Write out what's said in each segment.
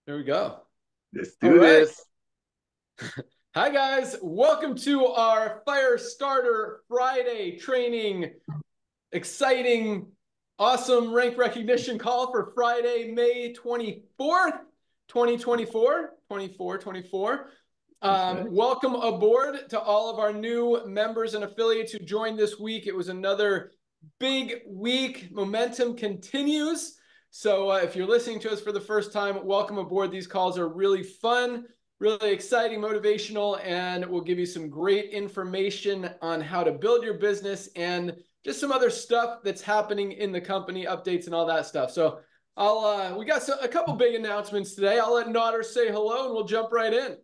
There we go. Let's do this. Hi, guys. Welcome to our Firestarter Friday training. Exciting, awesome rank recognition call for Friday, May 24th, 2024. Welcome aboard to all of our new members and affiliates who joined this week. It was another big week. Momentum continues. So if you're listening to us for the first time, welcome aboard. These calls are really fun, really exciting, motivational, and we'll give you some great information on how to build your business and just some other stuff that's happening in the company, updates and all that stuff. So we got a couple big announcements today. I'll let Nodder say hello and we'll jump right in.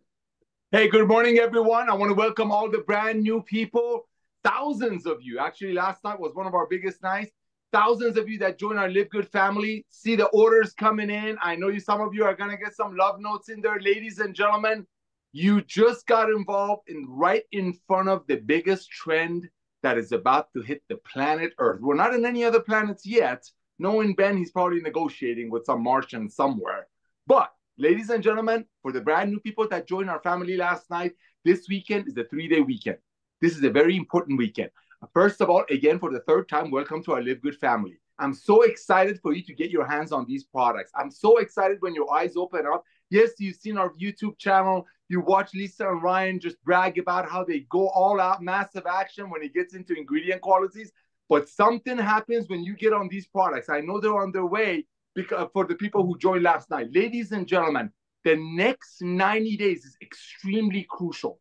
Hey, good morning, everyone. I want to welcome all the brand new people. Thousands of you. Actually, last night was one of our biggest nights. Thousands of you that join our LiveGooD family. See the orders coming in. I know some of you are going to get some love notes in there. Ladies and gentlemen, you just got involved right in front of the biggest trend that is about to hit the planet Earth. We're not in any other planets yet. Knowing Ben, he's probably negotiating with some Martian somewhere. But, ladies and gentlemen, for the brand new people that joined our family last night, this weekend is the 3-day weekend. This is a very important weekend. First of all, again, for the third time, welcome to our LiveGooD family. I'm so excited for you to get your hands on these products. I'm so excited when your eyes open up. Yes, you've seen our YouTube channel. You watch Lisa and Ryan just brag about how they go all out, massive action when it gets into ingredient qualities. But something happens when you get on these products. I know they're on their way because for the people who joined last night. Ladies and gentlemen, the next 90 days is extremely crucial.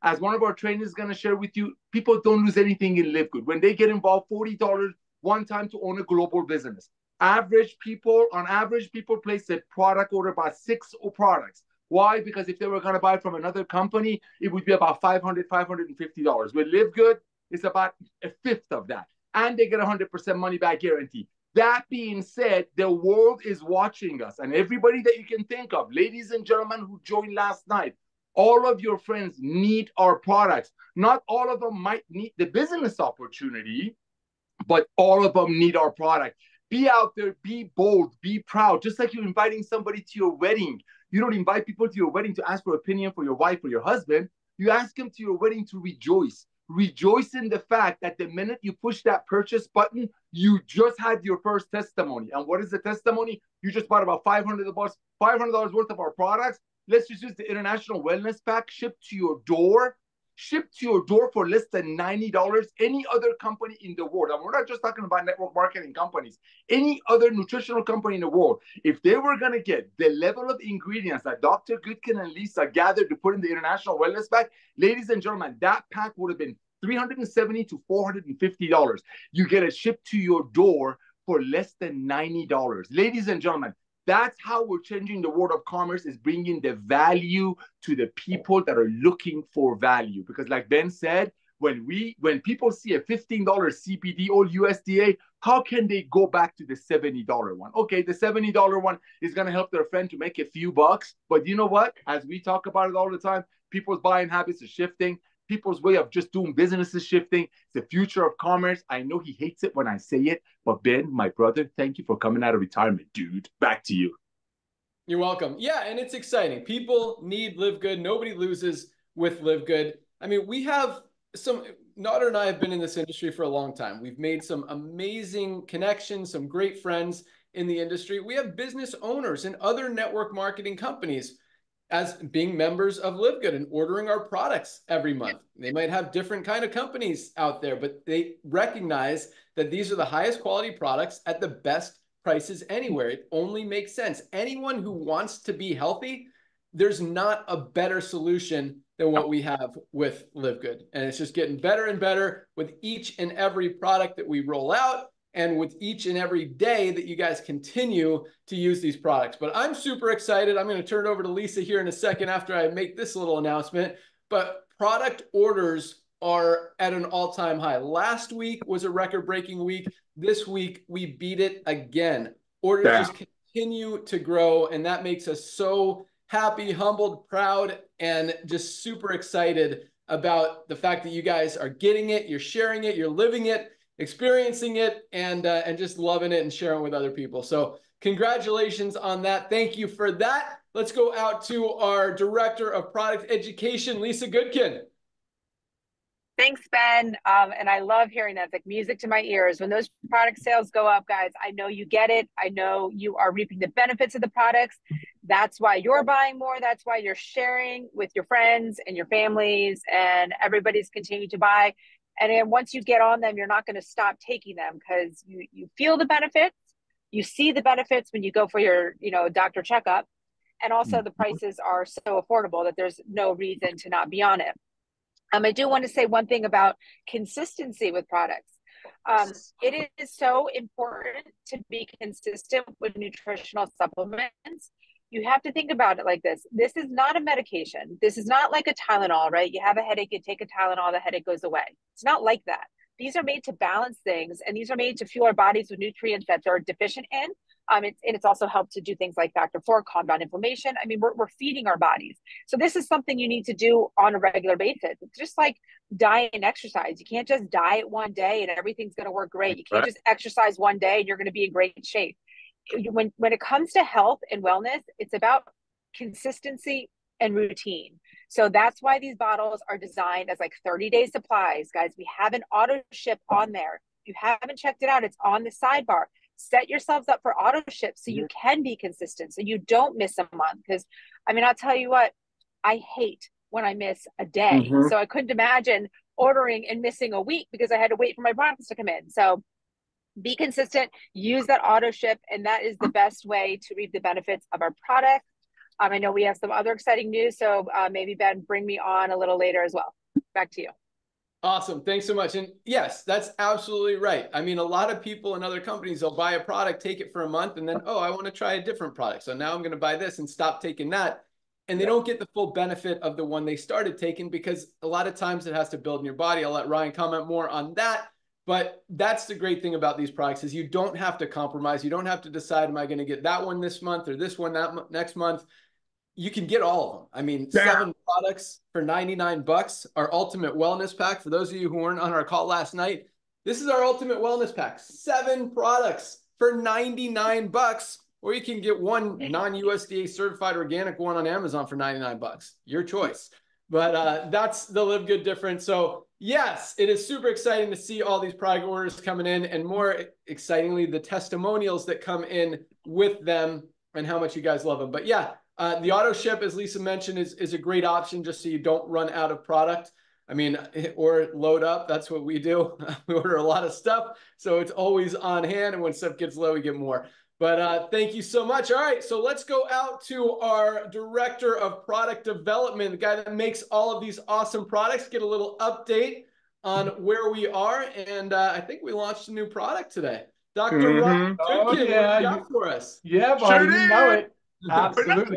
As one of our trainers is going to share with you, people don't lose anything in LiveGooD. When they get involved, $40 one time to own a global business. On average, people place a product order about 6 products. Why? Because if they were going to buy from another company, it would be about $500, $550. With LiveGooD, it's about a fifth of that. And they get 100% money back guarantee. That being said, the world is watching us. And everybody that you can think of, ladies and gentlemen who joined last night, all of your friends need our products. Not all of them might need the business opportunity, but all of them need our product. Be out there, be bold, be proud. Just like you're inviting somebody to your wedding. You don't invite people to your wedding to ask for opinion for your wife or your husband. You ask them to your wedding to rejoice. Rejoice in the fact that the minute you push that purchase button, you just had your first testimony. And what is the testimony? You just bought about $500 worth of our products. Let's just use the International Wellness Pack shipped to your door for less than $90. Any other company in the world, and we're not just talking about network marketing companies, any other nutritional company in the world, if they were going to get the level of ingredients that Dr. Goodkin and Lisa gathered to put in the International Wellness Pack, ladies and gentlemen, that pack would have been $370 to $450. You get it shipped to your door for less than $90. Ladies and gentlemen, that's how we're changing the world of commerce, is bringing the value to the people that are looking for value. Because like Ben said, when people see a $15 CBD or USDA, how can they go back to the $70 one? Okay, the $70 one is going to help their friend to make a few bucks. But you know what? As we talk about it all the time, people's buying habits are shifting. People's way of just doing business is shifting. It's the future of commerce. I know he hates it when I say it, but Ben, my brother, thank you for coming out of retirement, dude. Back to you. You're welcome. Yeah, and it's exciting. People need LiveGooD. Nobody loses with LiveGooD. I mean, we have Nodder and I have been in this industry for a long time. We've made some amazing connections, some great friends in the industry. We have business owners in other network marketing companies as being members of LiveGooD and ordering our products every month. They might have different kind of companies out there, but they recognize that these are the highest quality products at the best prices anywhere. It only makes sense. Anyone who wants to be healthy, there's not a better solution than what we have with LiveGooD. And it's just getting better and better with each and every product that we roll out, and with each and every day that you guys continue to use these products. But I'm super excited. I'm going to turn it over to Lisa here in a second after I make this little announcement. But product orders are at an all-time high. Last week was a record-breaking week. This week, we beat it again. Orders just continue to grow, and that makes us so happy, humbled, proud, and just super excited about the fact that you guys are getting it, you're sharing it, you're living it, experiencing it, and just loving it and sharing it with other people. So congratulations on that. Thank you for that. Let's go out to our Director of Product Education, Lisa Goodkin. Thanks, Ben. And I love hearing that. It's like music to my ears. When those product sales go up, guys, I know you get it. I know you are reaping the benefits of the products. That's why you're buying more. That's why you're sharing with your friends and your families, and everybody's continuing to buy. And then once you get on them, you're not going to stop taking them, because you feel the benefits. You see the benefits when you go for your, doctor checkup. And also the prices are so affordable that there's no reason to not be on it. I do want to say one thing about consistency with products. It is so important to be consistent with nutritional supplements. You have to think about it like this. This is not a medication. This is not like a Tylenol, right? You have a headache, you take a Tylenol, the headache goes away. It's not like that. These are made to balance things, and these are made to fuel our bodies with nutrients that they're deficient in. It's also helped to do things like factor 4, calm down inflammation. I mean, we're feeding our bodies. So this is something you need to do on a regular basis. It's just like diet and exercise. You can't just diet one day and everything's going to work great. You can't just exercise one day and you're going to be in great shape. When it comes to health and wellness, it's about consistency and routine. So that's why these bottles are designed as like 30-day supplies, guys. We have an auto ship on there. If you haven't checked it out, it's on the sidebar. Set yourselves up for auto ship so you can be consistent, so you don't miss a month. Because I'll tell you what, I hate when I miss a day. So I couldn't imagine ordering and missing a week because I had to wait for my products to come in. So be consistent, use that auto ship, and that is the best way to reap the benefits of our product. I know we have some other exciting news, so maybe Ben, bring me on a little later as well. Back to you. Awesome. Thanks so much. And yes, that's absolutely right. I mean, a lot of people and other companies, they'll buy a product, take it for a month, and then, oh, I want to try a different product. So now I'm going to buy this and stop taking that. And they don't get the full benefit of the one they started taking, because a lot of times it has to build in your body. I'll let Ryan comment more on that. But that's the great thing about these products, is you don't have to compromise. You don't have to decide, am I going to get that one this month or this one next month? You can get all of them. I mean, 7 products for 99 bucks. Our ultimate wellness pack. For those of you who weren't on our call last night, this is our ultimate wellness pack. 7 products for 99 bucks. Or you can get one non-USDA certified organic one on Amazon for 99 bucks. Your choice. But that's the Live Good difference. So yes, it is super exciting to see all these product orders coming in, and more excitingly, the testimonials that come in with them and how much you guys love them. But yeah, the auto ship, as Lisa mentioned, is a great option just so you don't run out of product. I mean, or load up. That's what we do. We order a lot of stuff, so it's always on hand. And when stuff gets low, we get more. But thank you so much. All right, so let's go out to our Director of Product Development, the guy that makes all of these awesome products, get a little update on where we are. And I think we launched a new product today. Dr. Ryan Goodkin, what do you got for us? Yeah, buddy, you know it. Absolutely.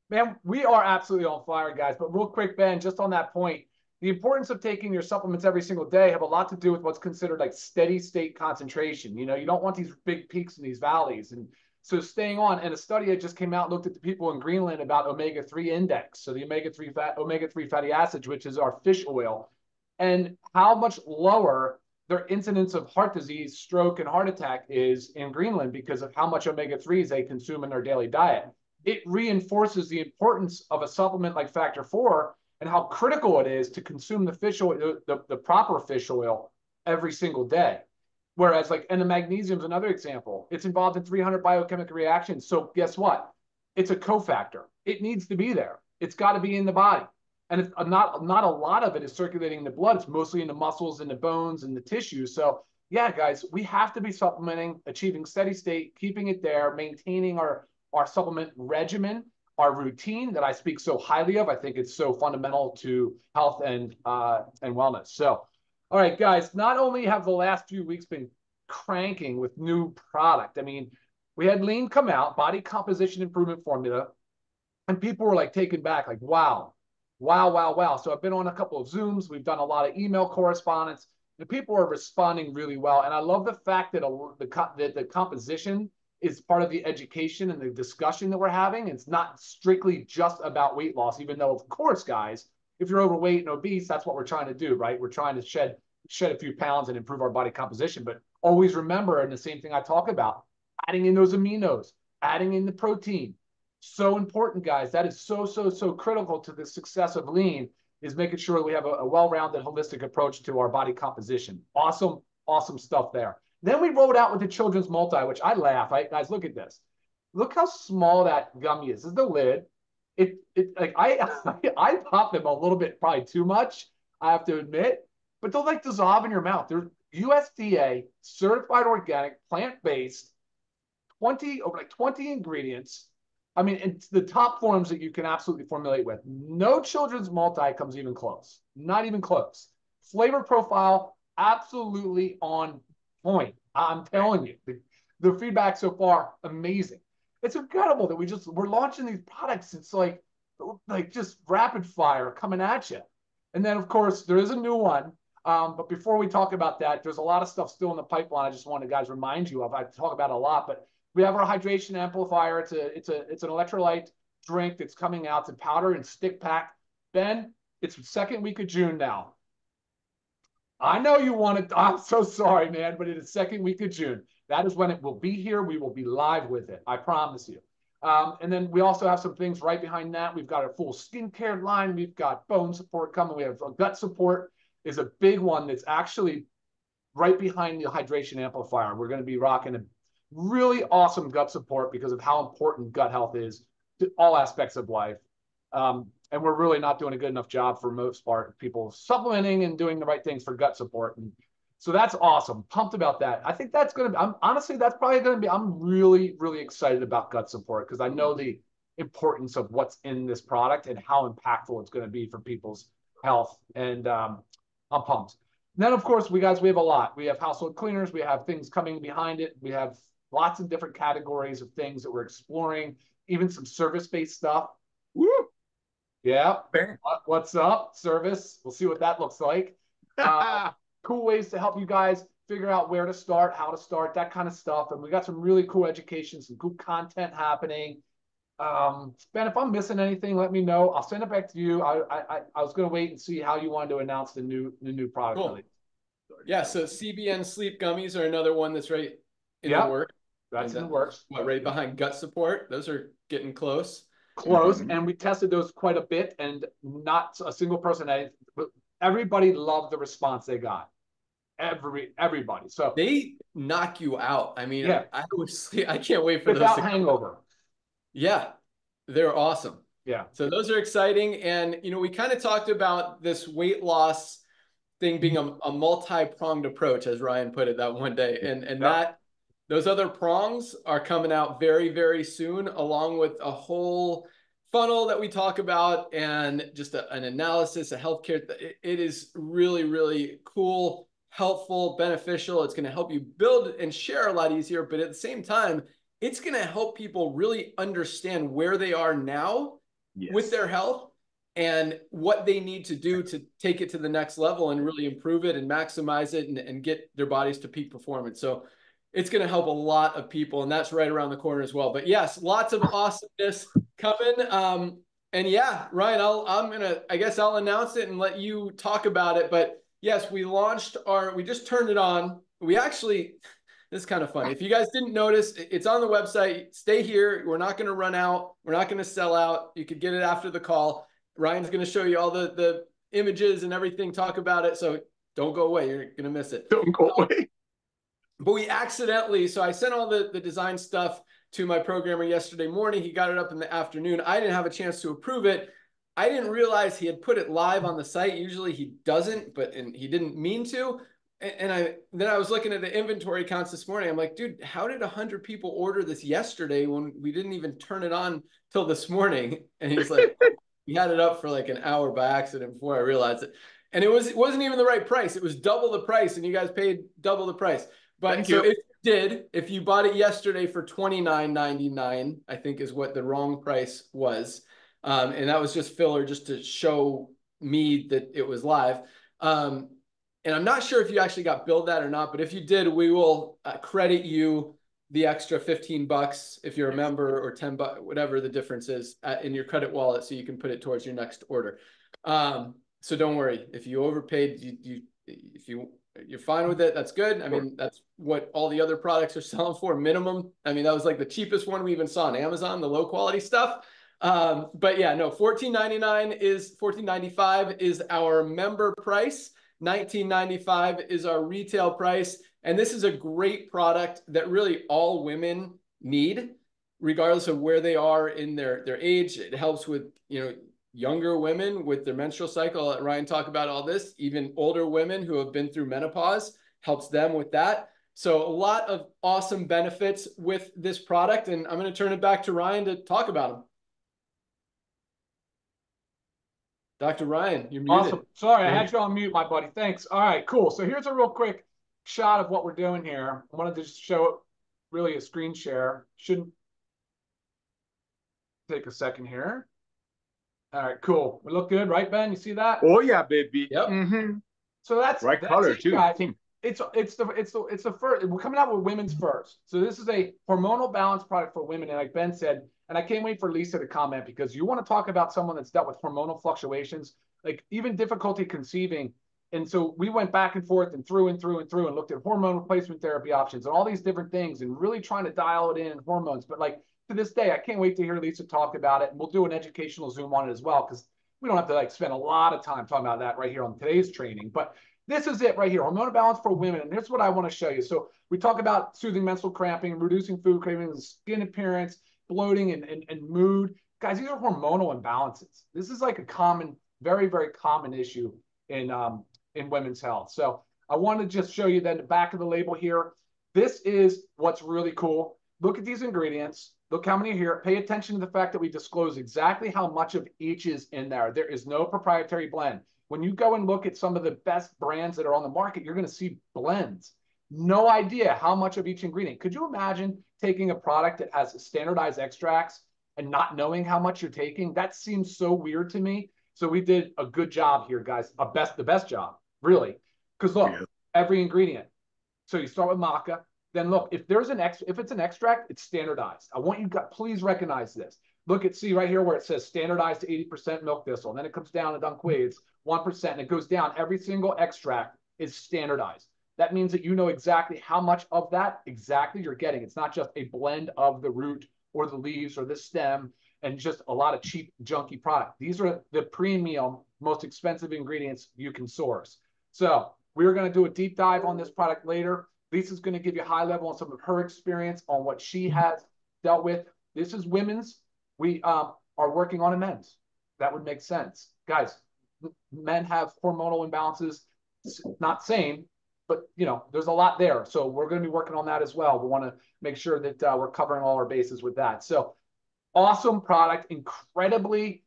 Man, we are absolutely on fire, guys. But real quick, Ben, just on that point, the importance of taking your supplements every single day have a lot to do with what's considered like steady state concentration. You don't want these big peaks and these valleys. And so staying on, and a study that just came out looked at the people in Greenland about omega-3 index. So the omega-3 fatty acids, which is our fish oil, and how much lower their incidence of heart disease, stroke, and heart attack is in Greenland because of how much omega-3s they consume in their daily diet. It reinforces the importance of a supplement like Factor 4 and how critical it is to consume the fish oil, the proper fish oil every single day. Whereas and the magnesium is another example. It's involved in 300 biochemical reactions. So guess what? It's a cofactor. It needs to be there. It's got to be in the body. And it's not a lot of it is circulating in the blood. It's mostly in the muscles and the bones and the tissues. So yeah, guys, we have to be supplementing, achieving steady state, keeping it there, maintaining our supplement regimen, our routine that I speak so highly of. I think it's so fundamental to health and wellness. So, all right, guys, not only have the last few weeks been cranking with new product, I mean, we had Lean come out, body composition improvement formula, and people were like taken back, like, wow. So I've been on a couple of Zooms. We've done a lot of email correspondence. The people are responding really well. And I love the fact that the composition is part of the education and the discussion that we're having. It's not strictly just about weight loss, even though, of course, guys, if you're overweight and obese, that's what we're trying to do, right? We're trying to shed a few pounds and improve our body composition. But always remember, and the same thing I talk about, adding in those aminos, Adding in the protein, so important, guys. That is so critical to the success of lean, is making sure we have a well-rounded, holistic approach to our body composition. Awesome stuff there. Then we rolled out with the children's multi, which I laugh. Right, guys, look at this. Look how small that gummy is. This is the lid. Like I pop them a little bit, probably too much, I have to admit, but they'll like dissolve in your mouth. They're USDA certified organic, plant-based, over 20 ingredients. I mean, it's the top forms that you can absolutely formulate with. No children's multi comes even close. Not even close. Flavor profile, absolutely on point. I'm telling you, the feedback so far, amazing. It's incredible that we're launching these products. It's like just rapid fire coming at you. And then, of course, there is a new one. But before we talk about that, there's a lot of stuff still in the pipeline. I just want to, guys, remind you of. I talk about it a lot, but we have our hydration amplifier. It's an electrolyte drink that's coming out. It's in powder and stick pack. Ben, it's the second week of June now. I know you want it. I'm so sorry, man, but it is second week of June. That is when it will be here. We will be live with it. I promise you. And then we also have some things right behind that. We've got a full skincare line. We've got bone support coming. We have gut support is a big one that's actually right behind the hydration amplifier. We're going to be rocking a really awesome gut support because of how important gut health is to all aspects of life. And we're really not doing a good enough job for most part, people supplementing and doing the right things for gut support. And so that's awesome. Pumped about that. I think that's going to be, honestly, that's probably going to be, I'm really excited about gut support because I know the importance of what's in this product and how impactful it's going to be for people's health. And I'm pumped. And then, of course, we have a lot. We have household cleaners. We have things coming behind it. We have lots of different categories of things that we're exploring, even some service-based stuff. Woo! Yeah. What's up? Service. We'll see what that looks like. Cool ways to help you guys figure out where to start, how to start, that kind of stuff. And we got some really cool education, some cool content happening. Ben, if I'm missing anything, let me know. I'll send it back to you. I was going to wait and see how you wanted to announce the new product. Cool. Yeah, so CBN sleep gummies are another one that's right in the works. That's in the works. Right behind gut support. Those are getting close. And we tested those quite a bit, and not a single person, everybody loved the response they got. Everybody. So they knock you out. I mean, yeah. I can't wait for without those. hangover. Yeah, they're awesome. Yeah. So those are exciting. And, we kind of talked about this weight loss thing being a multi-pronged approach, as Ryan put it that one day. And that those other prongs are coming out very soon, along with a whole funnel that we talk about and just an analysis, a healthcare. It is really cool, helpful, beneficial. It's going to help you build and share a lot easier, but at the same time, it's going to help people really understand where they are now with their health and what they need to do to take it to the next level and really improve it and maximize it and get their bodies to peak performance. So it's going to help a lot of people, and that's right around the corner as well. But yes, lots of awesomeness coming. And yeah, Ryan, I guess I'll announce it and let you talk about it. But yes, we just turned it on. We actually, this is kind of funny. If you guys didn't notice, it's on the website. Stay here. We're not going to run out. We're not going to sell out. You could get it after the call. Ryan's going to show you all the images and everything, talk about it. So don't go away. You're going to miss it. Don't go away. But we accidentally, so I sent all the design stuff to my programmer yesterday morning. He got it up in the afternoon. I didn't have a chance to approve it. I didn't realize he had put it live on the site. Usually he doesn't, and he didn't mean to. And then I was looking at the inventory counts this morning. I'm like, dude, how did 100 people order this yesterday when we didn't even turn it on till this morning? And he's like, he had it up for like an hour by accident before I realized it. And it wasn't even the right price. It was double the price, and you guys paid double the price. But so if you bought it yesterday for $29.99, I think is what the wrong price was. And that was just filler just to show me that it was live. And I'm not sure if you actually got billed that or not, but if you did, we will credit you the extra $15 if you're a member, or $10, whatever the difference is, in your credit wallet, so you can put it towards your next order. So don't worry if you overpaid. If you you're fine with it, that's good. I mean, that's what all the other products are selling for, minimum. I mean, that was like the cheapest one we even saw on Amazon, the low quality stuff. But yeah, no, $14.95 is our member price. $19.95 is our retail price. And this is a great product that really all women need, regardless of where they are in their age. It helps with, younger women with their menstrual cycle. I'll let Ryan talk about all this. Even older women who have been through menopause, helps them with that. So a lot of awesome benefits with this product. And I'm going to turn it back to Ryan to talk about them. Dr. Ryan, you're muted. Awesome. Sorry, I had you on mute, my buddy. Thanks. All right, cool. So here's a real quick shot of what we're doing here. I wanted to just show really a screen share. Shouldn't take a second here. All right, cool. We look good, right, Ben? You see that? Oh yeah, baby. Yep. Mm-hmm. So that's right color too. Guys. It's the first. We're coming out with women's first. So this is a hormonal balance product for women, and like Ben said, and I can't wait for Lisa to comment, because you want to talk about someone that's dealt with hormonal fluctuations, like even difficulty conceiving. And so we went back and forth and through and looked at hormone replacement therapy options and all these different things and really trying to dial it in hormones. But like to this day, I can't wait to hear Lisa talk about it. And we'll do an educational Zoom on it as well, because we don't have to like spend a lot of time talking about that right here on today's training. But this is it right here, hormonal balance for women. And here's what I want to show you. So we talk about soothing menstrual cramping, reducing food cravings, skin appearance, bloating, and mood. Guys, these are hormonal imbalances. This is like a common, very, very common issue in women's health. So I want to just show you then the back of the label here. This is what's really cool. Look at these ingredients. Look how many are here. Pay attention to the fact that we disclose exactly how much of each is in there. There is no proprietary blend. When you go and look at some of the best brands that are on the market, you're going to see blends. No idea how much of each ingredient. Could you imagine taking a product that has standardized extracts and not knowing how much you're taking? That seems so weird to me. So we did a good job here, guys. The best job, really. Because look, every ingredient. So you start with maca. Then look, if it's an extract, it's standardized. I want you to please recognize this. Look at, see right here where it says standardized to 80% milk thistle. And then it comes down to Dunquay, it's 1%, and it goes down. Every single extract is standardized. That means that you know exactly how much of that exactly you're getting. It's not just a blend of the root or the leaves or the stem and just a lot of cheap, junky product. These are the premium, most expensive ingredients you can source. So we're going to do a deep dive on this product later. Lisa's going to give you a high level on some of her experience on what she has dealt with. This is women's. We are working on a men's. That would make sense. Guys, men have hormonal imbalances. Not same, but there's a lot there. So we're going to be working on that as well. We want to make sure that we're covering all our bases with that. So awesome product, incredible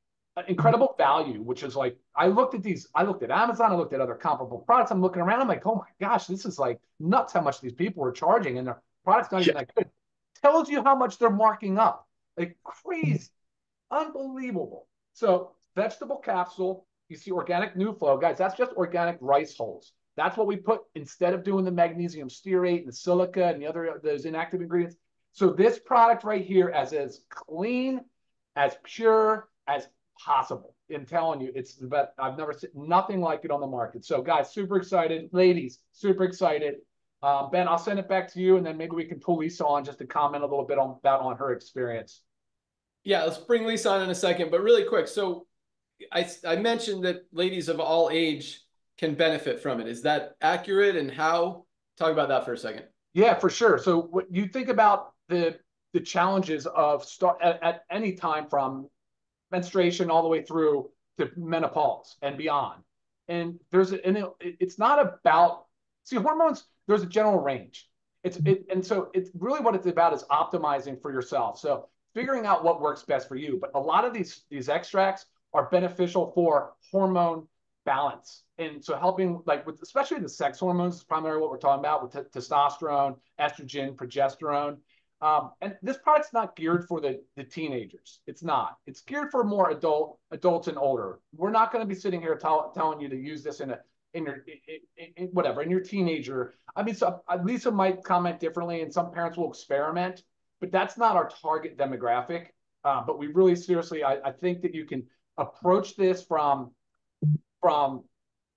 value, which is like, I looked at Amazon, I looked at other comparable products. I'm looking around, I'm like, oh my gosh, this is like nuts how much these people are charging, and their product's not even that good. Tells you how much they're marking up. Like crazy, unbelievable. So vegetable capsule, you see organic new flow. Guys, that's just organic rice hulls. That's what we put instead of doing the magnesium stearate and the silica and those inactive ingredients. So this product right here is as clean, as pure as possible. I'm telling you, I've never seen nothing like it on the market. So guys, super excited. Ladies, super excited. Ben, I'll send it back to you, and then maybe we can pull Lisa on just to comment a little bit on her experience. Yeah, let's bring Lisa on in a second, but really quick. So I mentioned that ladies of all age can benefit from it. Is that accurate, and how? Talk about that for a second. Yeah, for sure. So what you think about the challenges of at any time from menstruation all the way through to menopause and beyond. And it's not about, see, hormones, there's a general range. And so it's really what it's about is optimizing for yourself. So figuring out what works best for you. But a lot of these extracts are beneficial for hormone balance. And so helping, like with especially the sex hormones is primarily what we're talking about with testosterone, estrogen, progesterone. And this product's not geared for the teenagers. It's not. It's geared for more adults and older. We're not going to be sitting here telling you to use this in your teenager. I mean, so Lisa might comment differently, and some parents will experiment, but that's not our target demographic. But we really seriously, I think that you can approach this from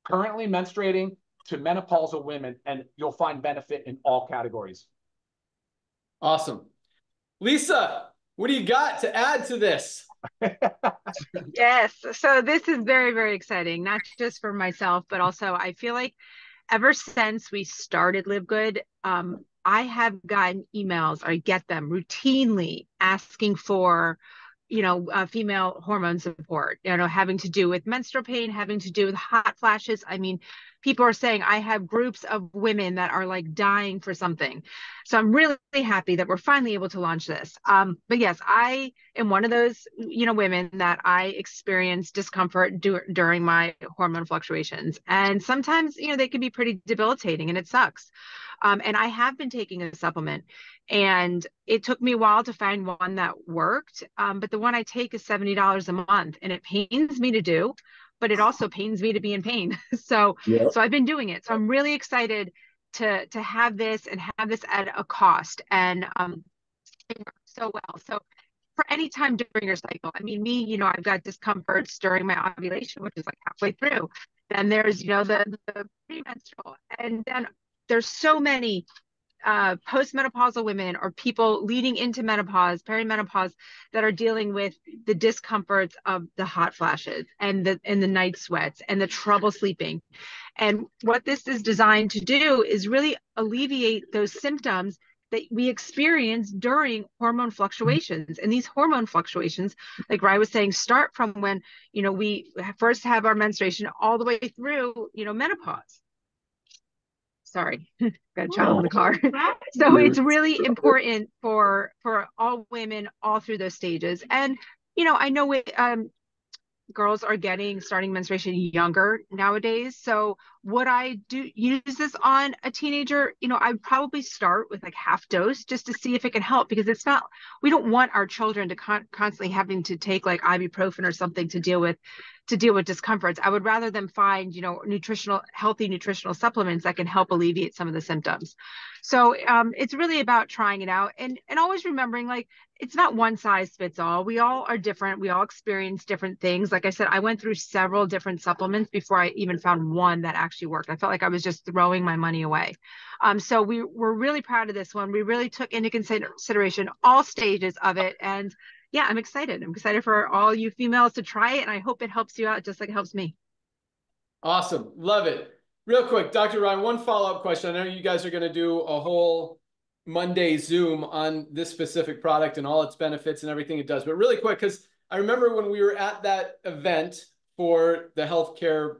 currently menstruating to menopausal women, and you'll find benefit in all categories. Awesome. Lisa, what do you got to add to this? Yes. So this is very, very exciting, not just for myself, but also I feel like ever since we started LiveGooD, I have gotten emails, or I get them routinely asking for, female hormone support, having to do with menstrual pain, having to do with hot flashes. I mean, people are saying I have groups of women that are like dying for something. So I'm really happy that we're finally able to launch this. But yes, I am one of those, women that I experience discomfort during my hormone fluctuations. And sometimes, they can be pretty debilitating, and it sucks. And I have been taking a supplement, and it took me a while to find one that worked. But the one I take is $70 a month, and it pains me to do, but it also pains me to be in pain. So I've been doing it. So I'm really excited to have this, and have this at a cost, and it works so well. So for any time during your cycle, I mean, me, I've got discomforts during my ovulation, which is like halfway through. Then there's, the premenstrual, and then there's so many postmenopausal women, or people leading into menopause, perimenopause, that are dealing with the discomforts of the hot flashes, and the night sweats, and the trouble sleeping. And what this is designed to do is really alleviate those symptoms that we experience during hormone fluctuations. And these hormone fluctuations, like Ryan was saying, start from when, we first have our menstruation all the way through, menopause. Sorry, got a child in the car. So it's really important for all women all through those stages. And, I know girls are starting menstruation younger nowadays. So would I use this on a teenager? I'd probably start with like half dose, just to see if it can help, because we don't want our children to constantly having to take like ibuprofen or something to deal with discomforts. I would rather them find, healthy nutritional supplements that can help alleviate some of the symptoms. So it's really about trying it out, and always remembering, like, it's not one size fits all. We all are different. We all experience different things. Like I said, I went through several different supplements before I even found one that actually worked. I felt like I was just throwing my money away. So we're really proud of this one. We really took into consideration all stages of it. And yeah, I'm excited. I'm excited for all you females to try it. And I hope it helps you out just like it helps me. Awesome. Love it. Real quick, Dr. Ryan, one follow-up question. I know you guys are going to do a whole Monday Zoom on this specific product and all its benefits and everything it does. But really quick, because I remember when we were at that event for the healthcare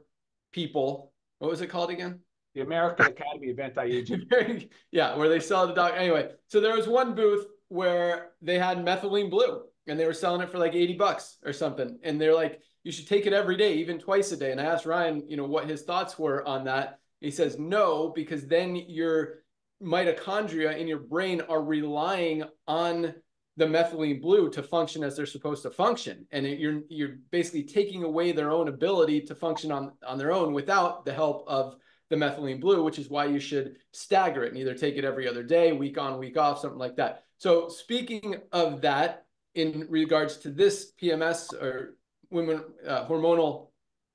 people, what was it called again? The American Academy of Anti-Aging. Yeah, where they sell the dog. Anyway, so there was one booth where they had methylene blue, and they were selling it for like $80 or something. And they're like, you should take it every day, even twice a day. And I asked Ryan, what his thoughts were on that. He says, no, because then your mitochondria in your brain are relying on the methylene blue to function as they're supposed to function. And you're basically taking away their own ability to function on their own without the help of the methylene blue, which is why you should stagger it and either take it every other day, week on, week off, something like that. So speaking of that, in regards to this PMS or women hormonal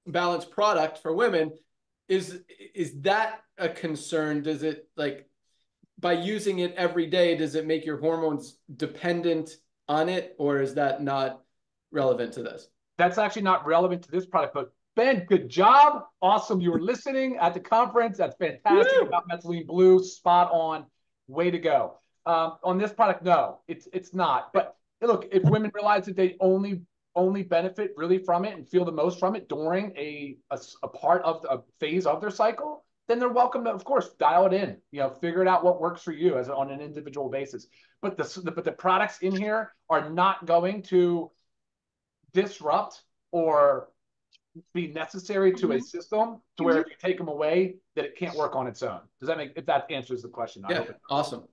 balance product for women, is that a concern? Does it, like, by using it every day, does it make your hormones dependent on it, or is that not relevant to this? That's actually not relevant to this product, but Ben, good job. Awesome. You were listening at the conference. That's fantastic. Woo! About methylene blue. Spot on. Way to go. On this product, no, it's not. But look, if women realize that they only benefit really from it and feel the most from it during a part of a phase of their cycle, then they're welcome to, of course, dial it in. Figure it out what works for you on an individual basis. But the products in here are not going to disrupt or be necessary to a system to where if you take them away, that it can't work on its own. Does that if that answers the question? Yeah, I hope it does. Awesome.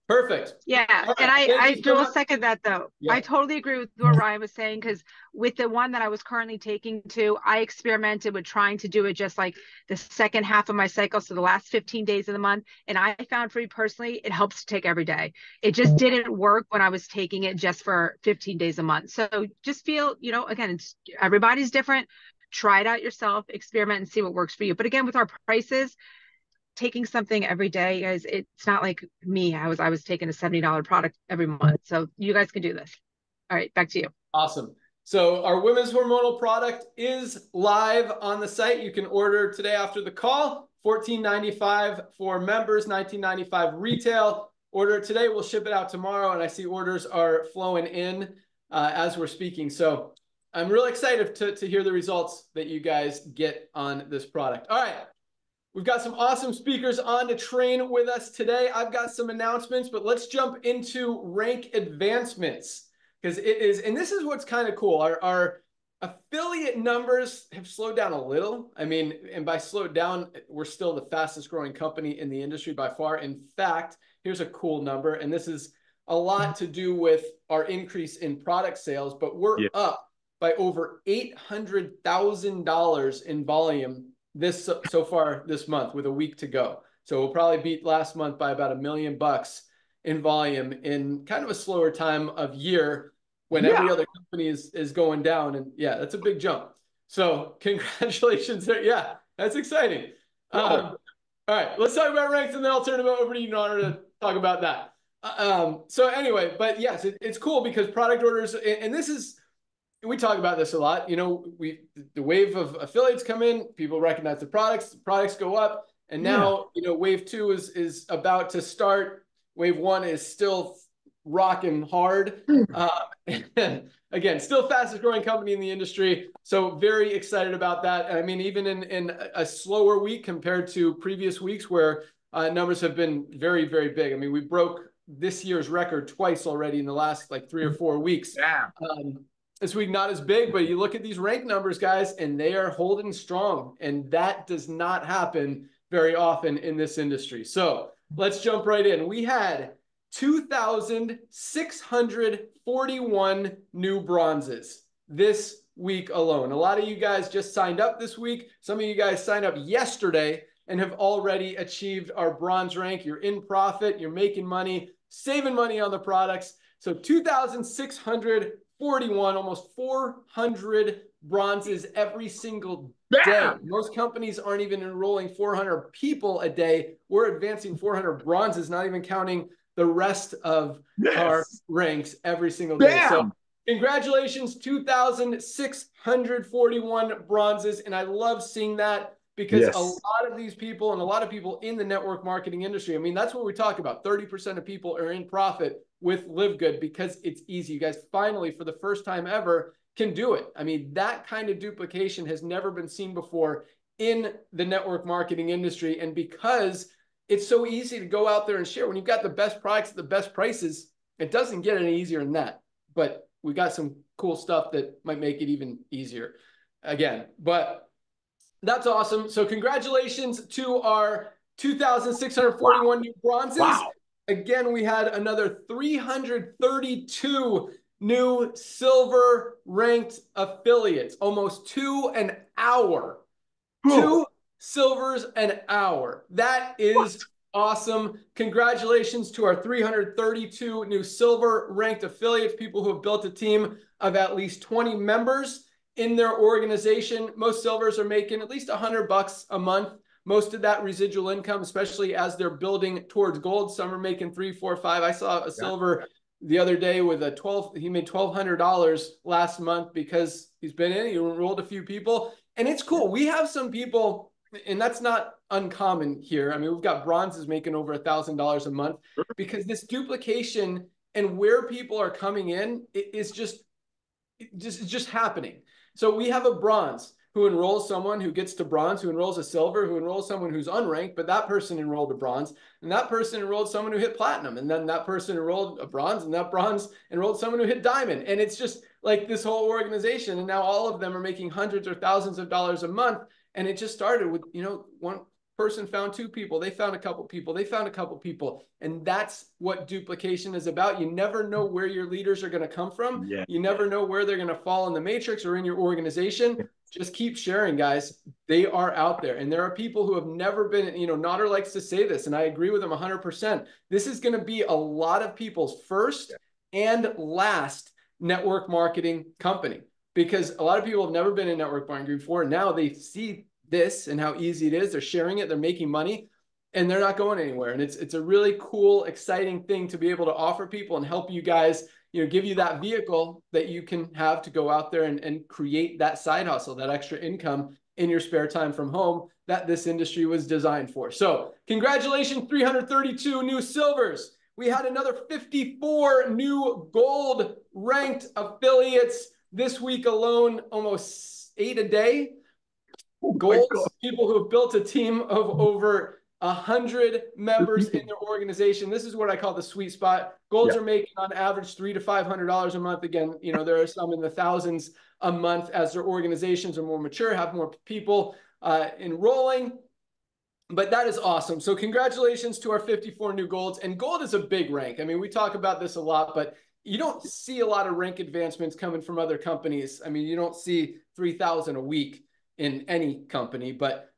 Perfect. Yeah, right. And I will second that, though. Yeah. I totally agree with what Ryan was saying, because with the one that I was currently taking to, I experimented with trying to do it just like the second half of my cycle, so the last 15 days of the month. And I found for me personally, it helps to take every day. It just didn't work when I was taking it just for 15 days a month. So just feel, again, everybody's different. try it out yourself, experiment and see what works for you. But again, with our prices, taking something every day, guys, it's not like me. I was taking a $70 product every month. So you guys can do this. All right, back to you. Awesome. So our women's hormonal product is live on the site. You can order today after the call, $14.95 for members, $19.95 retail. Order it today, we'll ship it out tomorrow. And I see orders are flowing in as we're speaking. So I'm really excited to hear the results that you guys get on this product. All right. We've got some awesome speakers on to train with us today. I've got some announcements, but let's jump into rank advancements because it is, and this is what's kind of cool. Our affiliate numbers have slowed down a little. I mean, and by slowed down, we're still the fastest growing company in the industry by far. In fact, here's a cool number, and this is a lot to do with our increase in product sales, but we're up by over $800,000 in volume so far this month with a week to go. So we'll probably beat last month by about $1 million in volume in kind of a slower time of year when every other company is going down. And yeah, that's a big jump. So congratulations there. Yeah, that's exciting. All right, let's talk about ranks and then I'll turn it over to you, Nora, to talk about that. So anyway, but yes, it's cool because product orders, and this is, we talk about this a lot. You know, the wave of affiliates come in, people recognize the products go up, and now you know wave 2 is about to start. Wave 1 is still rocking hard. And again, still fastest growing company in the industry. So very excited about that. I mean, even in a slower week compared to previous weeks where numbers have been very, very big. I mean, we broke this year's record twice already in the last like 3 or 4 weeks. Yeah. This week, not as big, but you look at these rank numbers, guys, and they are holding strong. And that does not happen very often in this industry. So let's jump right in. We had 2,641 new bronzes this week alone. A lot of you guys just signed up this week. Some of you guys signed up yesterday and have already achieved our bronze rank. You're in profit. You're making money, saving money on the products. So 2,641, almost 400 bronzes every single day. Most companies aren't even enrolling 400 people a day. We're advancing 400 bronzes, not even counting the rest of our ranks every single day. So congratulations, 2,641 bronzes. And I love seeing that because a lot of these people and a lot of people in the network marketing industry, I mean, that's what we talk about. 30% of people are in profit with LiveGooD because it's easy. You guys finally, for the first time ever, can do it. I mean, that kind of duplication has never been seen before in the network marketing industry. And because it's so easy to go out there and share, when you've got the best products at the best prices, it doesn't get any easier than that. But we got some cool stuff that might make it even easier again. But that's awesome. So congratulations to our 2,641 new bronzes. Again, we had another 332 new silver ranked affiliates, almost 2 an hour. 2 silvers an hour. That is awesome. Congratulations to our 332 new silver ranked affiliates, people who have built a team of at least 20 members in their organization. Most silvers are making at least $100 a month. Most of that residual income, especially as they're building towards gold. Some are making $300, $400, $500. I saw a silver the other day with he made $1,200 last month because he's been in, he enrolled a few people. And it's cool. We have some people, and that's not uncommon here. I mean, we've got bronzes making over $1,000 a month because this duplication and where people are coming in is just happening. So we have a bronze who enrolls someone who gets to bronze, who enrolls a silver, who enrolls someone who's unranked, but that person enrolled a bronze, and that person enrolled someone who hit platinum, and then that person enrolled a bronze, and that bronze enrolled someone who hit diamond. And it's just like this whole organization, and now all of them are making hundreds or thousands of dollars a month. And it just started with, you know, one person found 2 people, they found a couple people, they found a couple people. And that's what duplication is about. You never know where your leaders are going to come from. You never know where they're going to fall in the matrix or in your organization. Just keep sharing, guys. They are out there. And there are people who have never been, you know, Nader likes to say this, and I agree with him 100%. This is going to be a lot of people's first and last network marketing company. because a lot of people have never been in network marketing before. Now they see this and how easy it is. They're sharing it. They're making money, and they're not going anywhere. And it's a really cool, exciting thing to be able to offer people and help you guys, you know, give you that vehicle that you can have to go out there and create that side hustle, that extra income in your spare time from home that this industry was designed for. So congratulations, 332 new silvers. We had another 54 new gold ranked affiliates this week alone, almost 8 a day. Golds, people who have built a team of over 100 members in their organization. This is what I call the sweet spot. Golds are making on average $300 to $500 a month. Again, you know, there are some in the thousands a month as their organizations are more mature, have more people enrolling. But that is awesome. So congratulations to our 54 new golds. And gold is a big rank. I mean, we talk about this a lot, but you don't see a lot of rank advancements coming from other companies. I mean, you don't see 3,000 a week in any company, but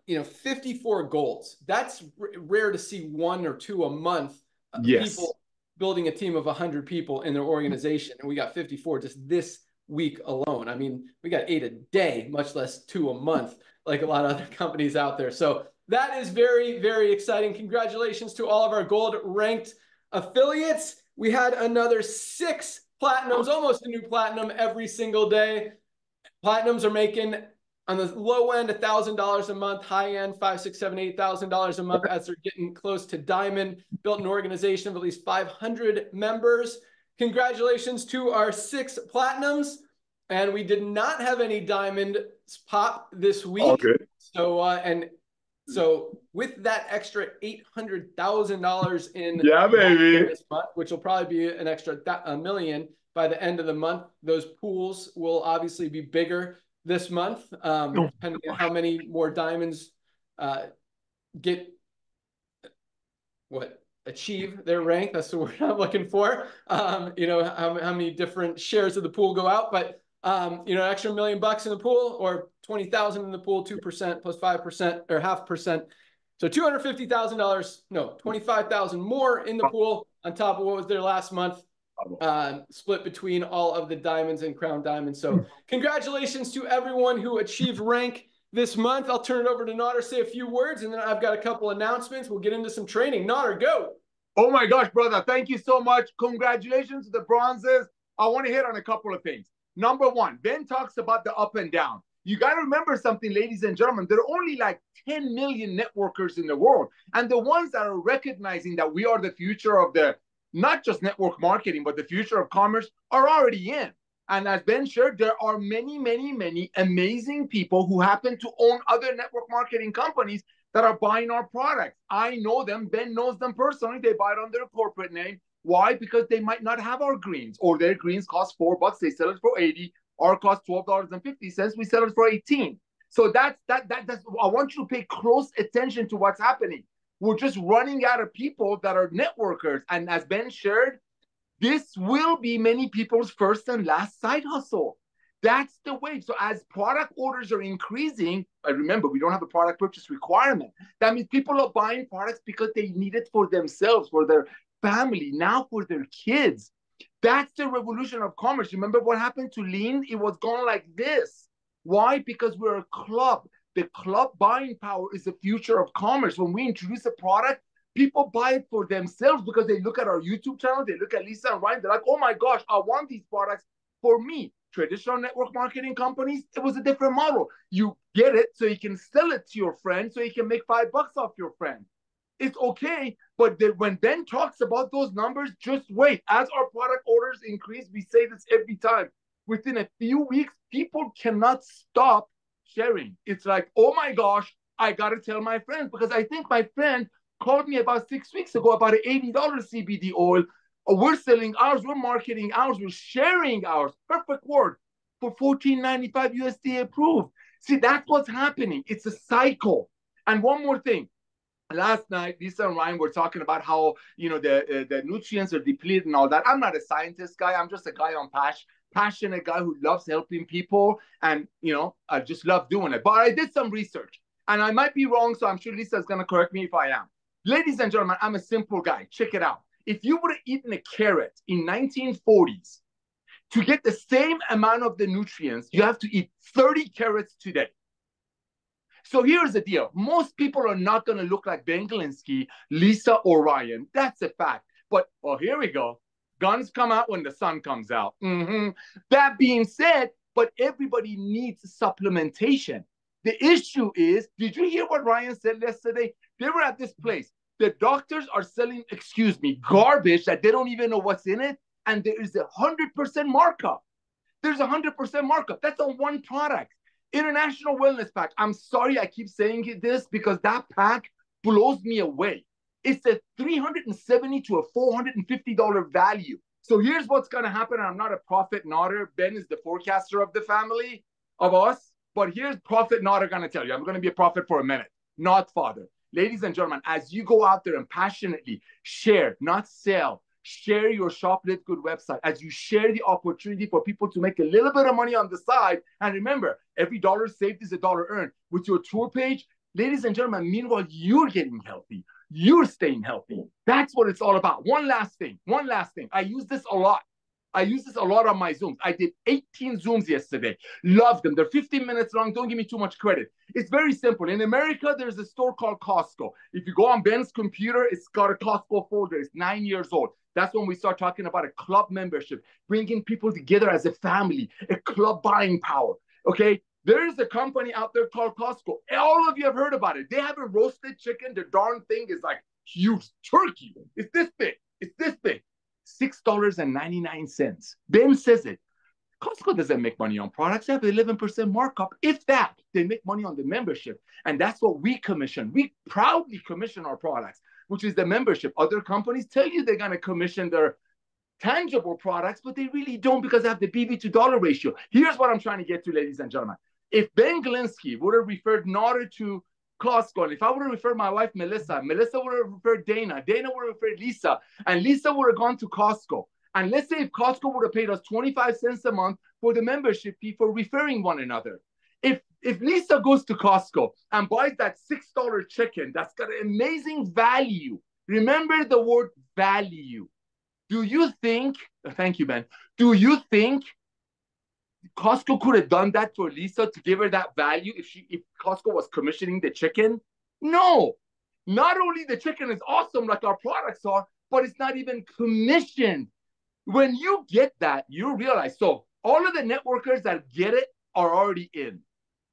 you know, 54 golds. That's rare to see 1 or 2 a month. People building a team of 100 people in their organization, and we got 54 just this week alone. I mean, we got 8 a day, much less 2 a month, like a lot of other companies out there. So that is very, very exciting. Congratulations to all of our gold ranked affiliates. We had another 6 platinums, almost a new platinum every single day. Platinums are making, on the low end, $1,000 a month, high end, $5,000, $6,000, $7,000, $8,000 a month as they're getting close to diamond, built an organization of at least 500 members. Congratulations to our 6 platinums. And we did not have any diamond pop this week. All good. So with that extra $800,000 in this month, which will probably be an extra $1 million by the end of the month, those pools will obviously be bigger this month, depending on how many more diamonds achieve their rank. That's the word I'm looking for. You know, how many different shares of the pool go out, but you know, an extra $1 million in the pool, or 20,000 in the pool, 2% plus 5% or 0.5%. So $250,000, no, 25,000 more in the pool on top of what was there last month, split between all of the diamonds and crown diamonds. So congratulations to everyone who achieved rank this month. I'll turn it over to Nader, say a few words, and then I've got a couple announcements. We'll get into some training. Nader, go. Oh my gosh, brother. Thank you so much. Congratulations to the bronzes. I want to hit on a couple of things. Number one, Ben talks about the up and down. You got to remember something, ladies and gentlemen. There are only like 10 million networkers in the world. And the ones that are recognizing that we are the future of the, not just network marketing, but the future of commerce are already in. And as Ben shared, there are many, many, many amazing people who happen to own other network marketing companies that are buying our products. I know them. Ben knows them personally. They buy it on their corporate name. Why? Because they might not have our greens, or their greens cost $4. They sell it for 80. Our cost $12.50. We sell it for 18. So that's I want you to pay close attention to what's happening. We're just running out of people that are networkers. And as Ben shared, this will be many people's first and last side hustle. That's the way. So as product orders are increasing, remember, we don't have a product purchase requirement. That means people are buying products because they need it for themselves, for their family, now for their kids. That's the revolution of commerce. Remember what happened to Lean? It was gone like this. Why? Because we're a club. The club buying power is the future of commerce. When we introduce a product, people buy it for themselves because they look at our YouTube channel, they look at Lisa and Ryan, they're like, oh my gosh, I want these products for me. Traditional network marketing companies, it was a different model. You get it so you can sell it to your friend so you can make $5 off your friend. It's okay, but when Ben talks about those numbers, just wait. As our product orders increase, we say this every time. Within a few weeks, people cannot stop sharing. It's like, oh my gosh, I got to tell my friends, because I think my friend called me about 6 weeks ago about an $80 CBD oil. We're selling ours, we're marketing ours, we're sharing ours. Perfect word. For $14.95 USDA approved. See, that's what's happening. It's a cycle. And one more thing. Last night, Lisa and Ryan were talking about how, you know, the nutrients are depleted and all that. I'm not a scientist guy. I'm just a guy on passionate guy who loves helping people. And, you know, I just love doing it. But I did some research. And I might be wrong, so I'm sure Lisa is going to correct me if I am. Ladies and gentlemen, I'm a simple guy. Check it out. If you would have eaten a carrot in 1940s, To get the same amount of the nutrients, you have to eat 30 carrots today. So here's the deal. Most people are not going to look like Ben Glinsky, Lisa, or Ryan. That's a fact. But, well, here we go. Guns come out when the sun comes out. That being said, but everybody needs supplementation. The issue is, did you hear what Ryan said yesterday? They were at this place. The doctors are selling, excuse me, garbage that they don't even know what's in it. And there is 100% markup. There's 100% markup. That's on one product. International Wellness Pack. I'm sorry I keep saying this because that pack blows me away. It's a $370 to a $450 value. So here's what's going to happen. I'm not a prophet nodder. Ben is the forecaster of the family, of us. But here's prophet nodder going to tell you. I'm going to be a prophet for a minute, not father. Ladies and gentlemen, as you go out there and passionately share, not sell, share your Shop Live Good website, as you share the opportunity for people to make a little bit of money on the side. And remember, every dollar saved is a dollar earned. With your tour page, ladies and gentlemen, meanwhile, you're getting healthy. You're staying healthy. That's what it's all about. One last thing. I use this a lot. On my Zooms. I did 18 Zooms yesterday. Love them. They're 15 minutes long. Don't give me too much credit. It's very simple. In America, there's a store called Costco. If you go on Ben's computer, it's got a Costco folder. It's 9 years old. That's when we start talking about a club membership, bringing people together as a family, a club buying power, okay? There's a company out there called Costco. All of you have heard about it. They have a roasted chicken. The darn thing is like huge. Turkey. It's this big. $6.99. Ben says it. Costco doesn't make money on products. They have 11% markup. If that, they make money on the membership. And that's what we commission. We proudly commission our products, which is the membership. Other companies tell you they're going to commission their tangible products, but they really don't because they have the BV to dollar ratio. Here's what I'm trying to get to, ladies and gentlemen. If Ben Glinsky would have referred Nora to Costco, and if I would have referred my wife, Melissa would have referred Dana would have referred Lisa, and Lisa would have gone to Costco. And let's say if Costco would have paid us 25 cents a month for the membership fee for referring one another. If Lisa goes to Costco and buys that $6 chicken that's got an amazing value, remember the word value. Do you think, thank you, Ben, do you think Costco could have done that for Lisa to give her that value if Costco was commissioning the chicken? No. Not only the chicken is awesome like our products are, but it's not even commissioned. When you get that, you realize, so all of the networkers that get it are already in.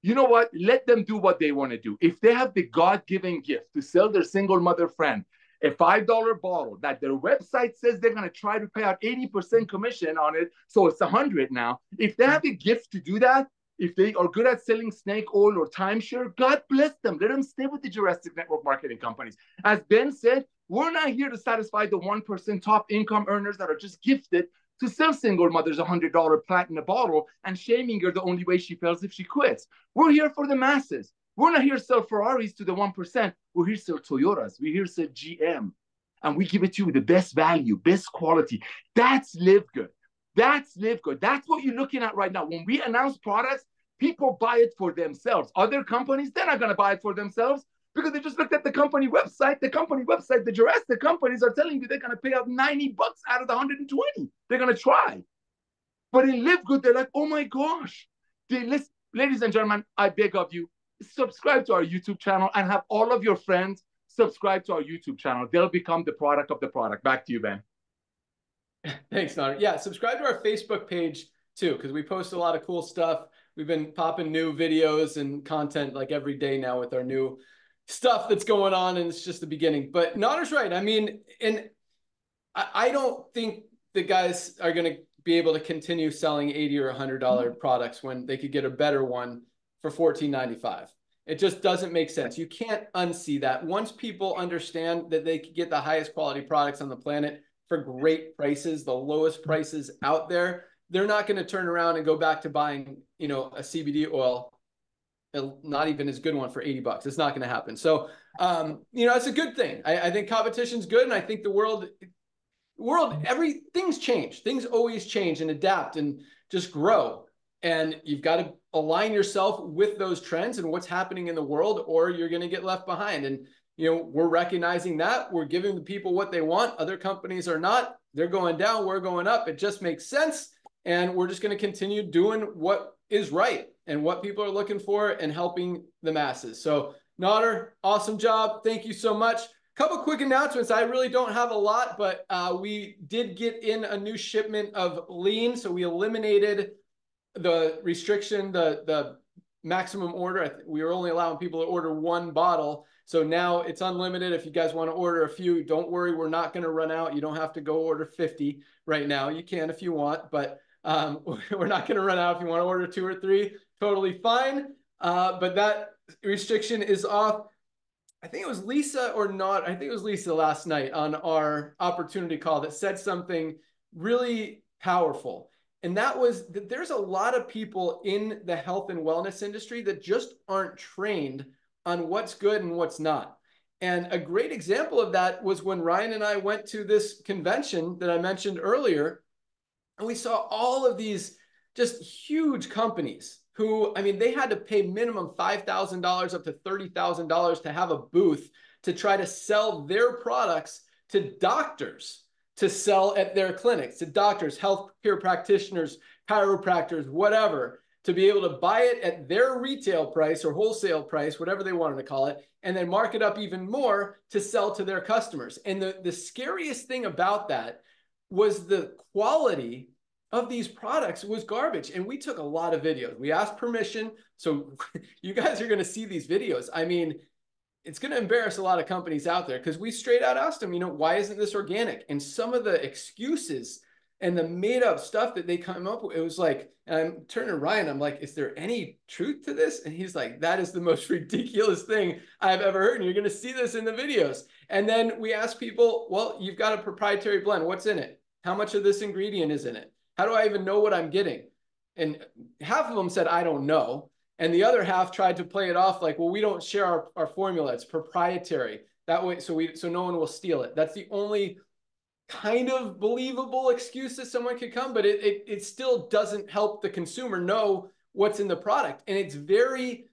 You know what? Let them do what they want to do. If they have the God-given gift to sell their single mother friend a $5 bottle that their website says they're going to try to pay out 80% commission on it, so it's 100 now. If they have a gift to do that, if they are good at selling snake oil or timeshare, God bless them. Let them stay with the Jurassic Network marketing companies. As Ben said, we're not here to satisfy the 1% top income earners that are just gifted to sell single mothers $100 plant in a bottle and shaming her the only way she feels if she quits. We're here for the masses. We're not here to sell Ferraris to the 1%. We're here to sell Toyotas. We're here to sell GM. And we give it to you with the best value, best quality. That's Live Good. That's Live Good. That's what you're looking at right now. When we announce products, people buy it for themselves. Other companies, they're not going to buy it for themselves because they just looked at the company website. The Jurassic companies are telling you they're going to pay out $90 out of the 120. They're going to try. But in Live Good, they're like, oh my gosh. Ladies and gentlemen, I beg of you, subscribe to our YouTube channel and have all of your friends subscribe to our YouTube channel. They'll become the product of the product. Back to you, Ben. Thanks, Nader. Yeah, subscribe to our Facebook page too, because we post a lot of cool stuff. We've been popping new videos and content like every day now with our new stuff that's going on, and it's just the beginning. But Nader's right. I mean, and I don't think the guys are going to be able to continue selling $80 or $100 products when they could get a better one for $14.95. It just doesn't make sense. You can't unsee that. Once people understand that they can get the highest quality products on the planet for great prices, the lowest prices out there, they're not going to turn around and go back to buying, you know, a CBD oil, not even as good one for $80. It's not going to happen. So, you know, it's a good thing. I think competition's good. And I think the world, things change. Things always change and adapt and just grow. And you've got to align yourself with those trends and what's happening in the world, or you're going to get left behind. And, you know, we're recognizing that. We're giving the people what they want. Other companies are not. They're going down. We're going up. It just makes sense. And we're just going to continue doing what is right and what people are looking for and helping the masses. So Nader, awesome job. Thank you so much. Couple quick announcements. I really don't have a lot, but we did get in a new shipment of lean. So we eliminated the restriction, the maximum order. We were only allowing people to order 1 bottle. So now it's unlimited. If you guys want to order a few, don't worry, we're not going to run out. You don't have to go order 50 right now. You can if you want, but we're not going to run out. If you want to order 2 or 3, totally fine. But that restriction is off. I think it was Lisa or not. I think it was Lisa last night on our opportunity call that said something really powerful. And that was that there's a lot of people in the health and wellness industry that just aren't trained on what's good and what's not. And a great example of that was when Ryan and I went to this convention that I mentioned earlier, and we saw all of these just huge companies who, I mean, they had to pay minimum $5,000 up to $30,000 to have a booth to try to sell their products to doctors, to sell at their clinics, to doctors, healthcare practitioners, chiropractors, whatever, to be able to buy it at their retail price or wholesale price, whatever they wanted to call it, and then mark it up even more to sell to their customers. And the scariest thing about that was the quality of these products was garbage. And we took a lot of videos. We asked permission. So you guys are going to see these videos. I mean, it's going to embarrass a lot of companies out there because we straight out asked them, you know, why isn't this organic? And some of the excuses and the made up stuff that they come up with, it was like, and I'm turning to Ryan, I'm like, is there any truth to this? And he's like, that is the most ridiculous thing I've ever heard. And you're going to see this in the videos. And then we asked people, well, you've got a proprietary blend. What's in it? How much of this ingredient is in it? How do I even know what I'm getting? And half of them said, I don't know. And the other half tried to play it off like, well, we don't share our formula. It's proprietary. That way, so no one will steal it. That's the only kind of believable excuse that someone could come, but it still doesn't help the consumer know what's in the product. And it's very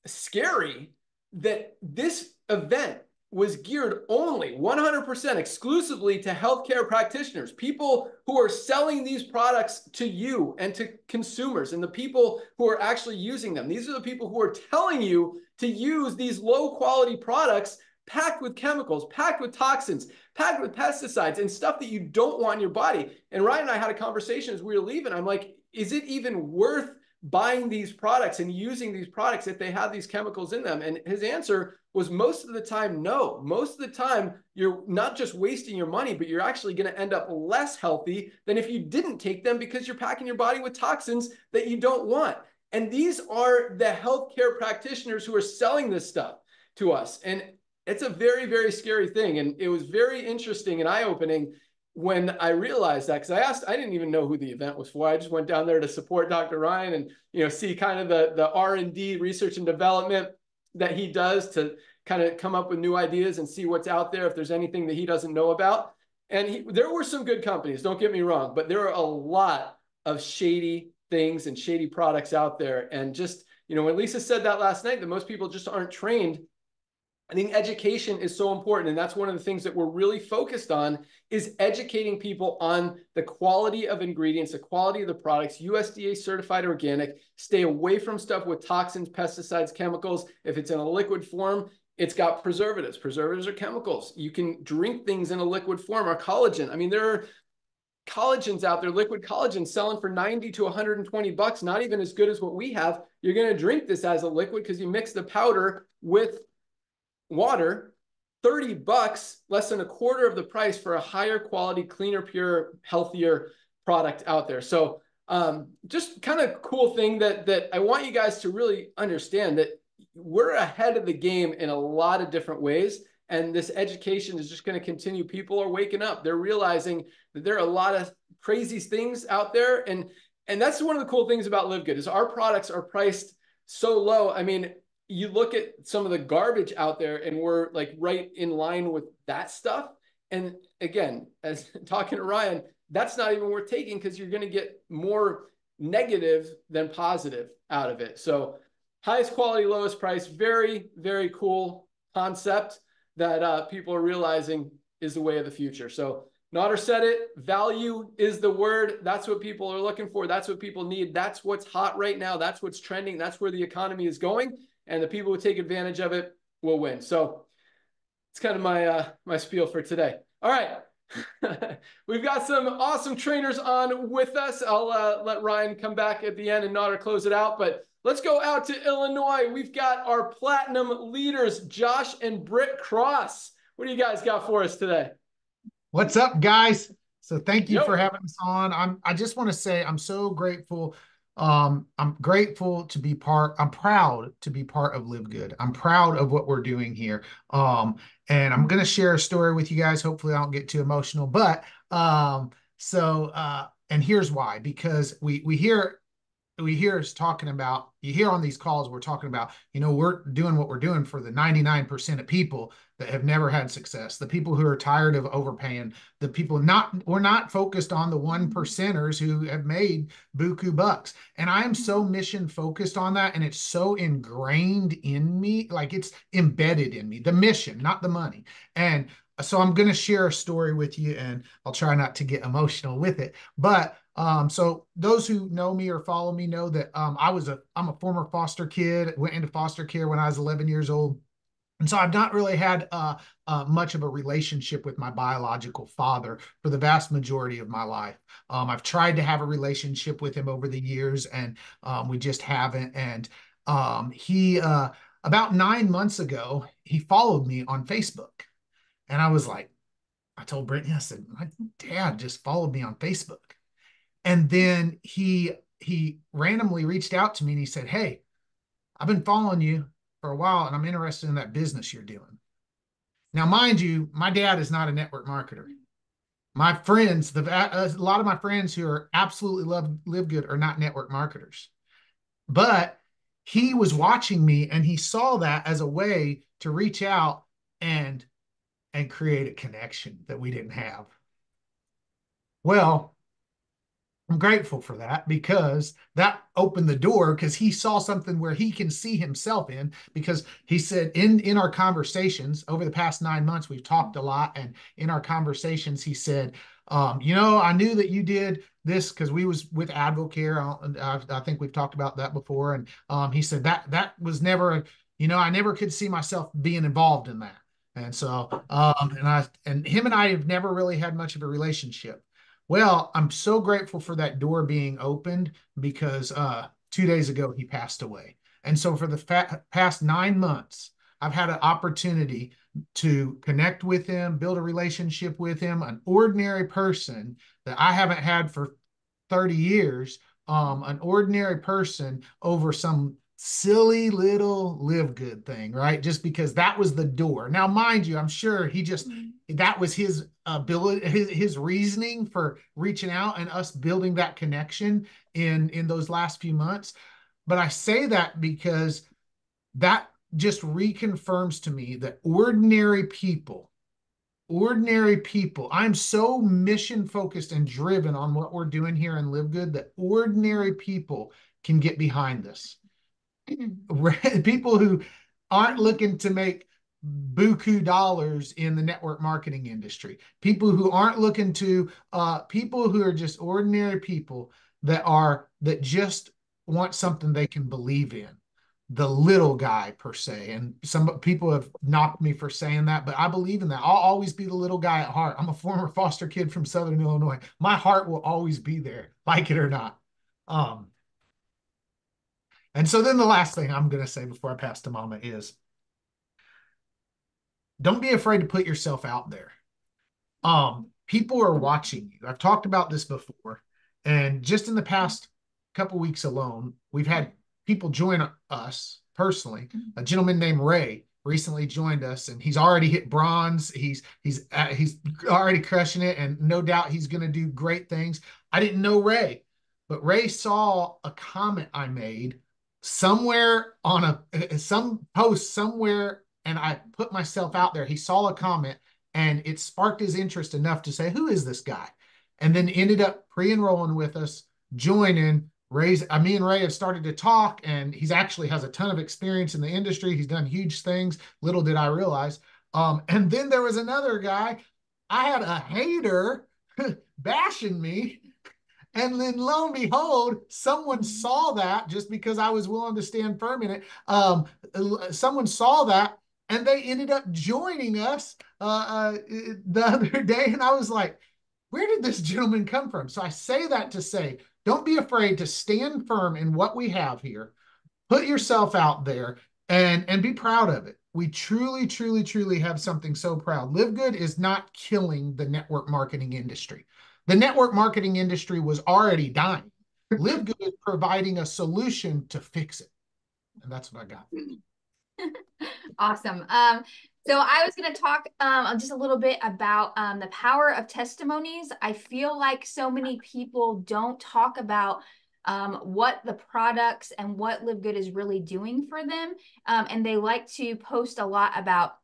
scary that this event was geared only 100% exclusively to healthcare practitioners, people who are selling these products to you and to consumers and the people who are actually using them. These are the people who are telling you to use these low quality products packed with chemicals, packed with toxins, packed with pesticides and stuff that you don't want in your body. And Ryan and I had a conversation as we were leaving. I'm like, is it even worth buying these products and using these products if they have these chemicals in them? And his answer was most of the time, no. Most of the time, you're not just wasting your money, but you're actually going to end up less healthy than if you didn't take them because you're packing your body with toxins that you don't want. And these are the healthcare practitioners who are selling this stuff to us. And it's a very, very scary thing. And it was very interesting and eye-opening when I realized that, because I didn't even know who the event was for. I just went down there to support Dr. Ryan and, you know, see kind of the R&D, research and development that he does to kind of come up with new ideas and see what's out there if there's anything that he doesn't know about. And there were some good companies, don't get me wrong, but there are a lot of shady things and shady products out there. And just, you know, when Lisa said that last night, that most people just aren't trained, I think education is so important. And that's one of the things that we're really focused on is educating people on the quality of ingredients, the quality of the products, USDA certified organic, stay away from stuff with toxins, pesticides, chemicals. If it's in a liquid form, it's got preservatives. Preservatives are chemicals. You can drink things in a liquid form or collagen. I mean, there are collagens out there, liquid collagen selling for 90 to 120 bucks, not even as good as what we have. You're going to drink this as a liquid because you mix the powder with water, 30 bucks, less than a quarter of the price for a higher quality, cleaner, pure, healthier product out there. So just kind of cool thing that I want you guys to really understand that we're ahead of the game in a lot of different ways. And this education is just going to continue. People are waking up. They're realizing that there are a lot of crazy things out there. And that's one of the cool things about LiveGooD is our products are priced so low. I mean, you look at some of the garbage out there and we're like right in line with that stuff. And again, as talking to Ryan, that's not even worth taking because you're going to get more negative than positive out of it. So highest quality, lowest price, very, very cool concept that people are realizing is the way of the future. So Nader said it. Value is the word. That's what people are looking for. That's what people need. That's what's hot right now. That's what's trending. That's where the economy is going. And the people who take advantage of it will win. So it's kind of my my spiel for today. All right. We've got some awesome trainers on with us. I'll let Ryan come back at the end and Nader close it out. But let's go out to Illinois. We've got our platinum leaders, Josh and Britt Cross. What do you guys got for us today? What's up, guys? So thank you for having us on. I just want to say I'm so grateful. I'm grateful to be I'm proud to be part of LiveGooD. I'm proud of what we're doing here. And I'm going to share a story with you guys. Hopefully I don't get too emotional, but and here's why, because we hear us talking about, you hear on these calls, we're talking about, you know, we're doing what we're doing for the 99% of people that have never had success, the people who are tired of overpaying, the people we're not focused on the 1%ers who have made buku bucks. And I am so mission focused on that. And it's so ingrained in me, like it's embedded in me, the mission, not the money. And so I'm going to share a story with you, and I'll try not to get emotional with it. But so those who know me or follow me know that I'm a former foster kid, went into foster care when I was 11 years old. And so I've not really had much of a relationship with my biological father for the vast majority of my life. I've tried to have a relationship with him over the years, and we just haven't. And he, about 9 months ago, he followed me on Facebook. And I was like, I told Brittany, I said, my dad just followed me on Facebook. And then he randomly reached out to me and he said, hey, I've been following you for a while and I'm interested in that business you're doing. Now, mind you, my dad is not a network marketer. My friends, a lot of my friends who are absolutely love LiveGooD are not network marketers. But he was watching me and he saw that as a way to reach out and create a connection that we didn't have. Well, I'm grateful for that, because that opened the door, because he saw something where he can see himself in, because he said in our conversations over the past 9 months, we've talked a lot. And in our conversations, he said, you know, I knew that you did this because we was with Advocare. I think we've talked about that before. And he said that was never, you know, I never could see myself being involved in that. And so, and him and I have never really had much of a relationship. Well, I'm so grateful for that door being opened, because 2 days ago, he passed away. And so for the past 9 months, I've had an opportunity to connect with him, build a relationship with him, an ordinary person that I haven't had for 30 years, an ordinary person over some silly little LiveGooD thing, right? Just because that was the door. Now, mind you, I'm sure that was his ability, his reasoning for reaching out and us building that connection in those last few months. But I say that because that just reconfirms to me that ordinary people, I'm so mission focused and driven on what we're doing here in LiveGooD that ordinary people can get behind this. People who aren't looking to make buku dollars in the network marketing industry, people who aren't looking to, people who are just ordinary people that just want something they can believe in, the little guy per se. And some people have knocked me for saying that, but I believe in that. I'll always be the little guy at heart. I'm a former foster kid from Southern Illinois. My heart will always be there, like it or not. And so then the last thing I'm going to say before I pass to Mama is, don't be afraid to put yourself out there. People are watching you. I've talked about this before. And just in the past couple weeks alone, we've had people join us personally. A gentleman named Ray recently joined us, and he's already hit bronze. He's already crushing it, and no doubt he's going to do great things. I didn't know Ray, but Ray saw a comment I made somewhere on some post somewhere, and I put myself out there. He saw a comment and it sparked his interest enough to say, who is this guy? And then ended up pre-enrolling with us, joining. Me and Ray have started to talk, and he's actually has a ton of experience in the industry. He's done huge things. Little did I realize. And then there was another guy I had a hater bashing me. And then lo and behold, someone saw that just because I was willing to stand firm in it. Someone saw that and they ended up joining us the other day. And I was like, where did this gentleman come from? So I say that to say, don't be afraid to stand firm in what we have here. Put yourself out there and be proud of it. We truly, truly, truly have something so proud. LiveGooD is not killing the network marketing industry. The network marketing industry was already dying. LiveGooD is providing a solution to fix it. And that's what I got. Awesome. So I was going to talk just a little bit about the power of testimonies. I feel like so many people don't talk about what the products and what LiveGooD is really doing for them. And they like to post a lot about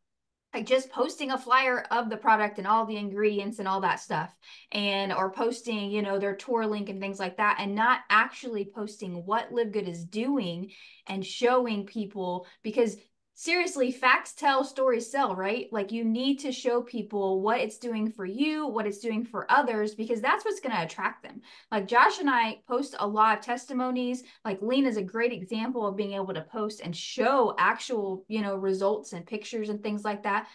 like just posting a flyer of the product and all the ingredients and all that stuff, and or posting, you know, their tour link and things like that, and not actually posting what LiveGooD is doing and showing people, because seriously, facts tell, stories sell, right? Like you need to show people what it's doing for you, what it's doing for others, because that's what's going to attract them. Like Josh and I post a lot of testimonies. Like Lean is a great example of being able to post and show actual, you know, results and pictures and things like that.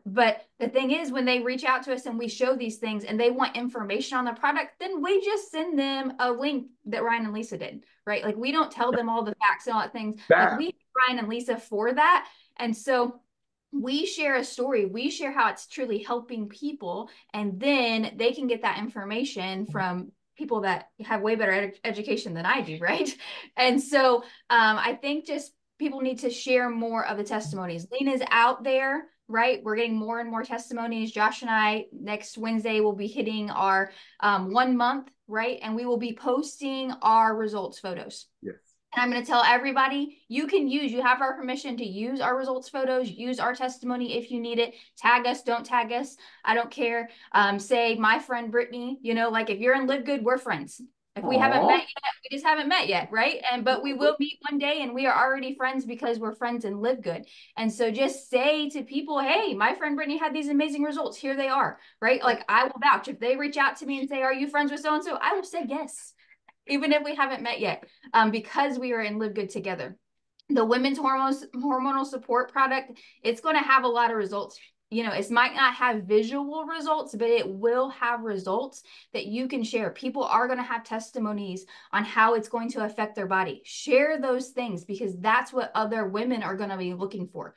But the thing is, when they reach out to us and we show these things and they want information on the product, then we just send them a link that Ryan and Lisa did, right? Like we don't tell them all the facts and all that things. Like we Ryan and Lisa for that. And so we share a story, we share how it's truly helping people, and then they can get that information from people that have way better education than I do, right? And so I think just people need to share more of the testimonies. Lean is out there, right? We're getting more and more testimonies. Josh and I next Wednesday will be hitting our 1 month, right? And we will be posting our results photos. Yes. And I'm going to tell everybody, you have our permission to use our results photos, use our testimony if you need it. Tag us, don't tag us. I don't care. Say my friend Brittany, you know, like if you're in LiveGooD, we're friends. If we haven't met yet, we just haven't met yet, right? But we will meet one day, and we are already friends because we're friends in LiveGooD. And so just say to people, hey, my friend Brittany had these amazing results. Here they are, right? Like I will vouch. If they reach out to me and say, are you friends with so-and-so? I will say yes, even if we haven't met yet, because we are in LiveGooD together. The women's hormonal support product, it's going to have a lot of results. You know, it might not have visual results, but it will have results that you can share. People are going to have testimonies on how it's going to affect their body. Share those things, because that's what other women are going to be looking for.